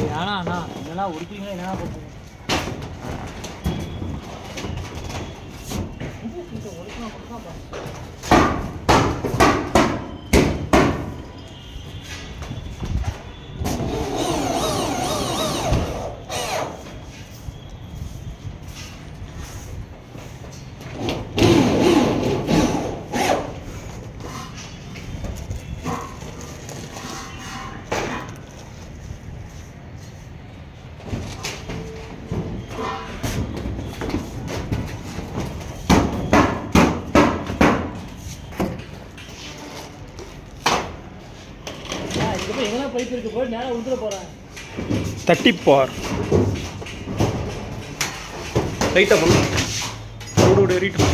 ஏன்னா அண்ணா இதெல்லாம் ஒடிக்கிறீங்களா என்னன்னா போட்டுருங்க எங்கெல்லாம் பைப் இருக்கு போய் நேரா உள்ள போறேன் தட்டிப்பார் ரைட்டா பண்ணு ரோடு ஏறிட்டு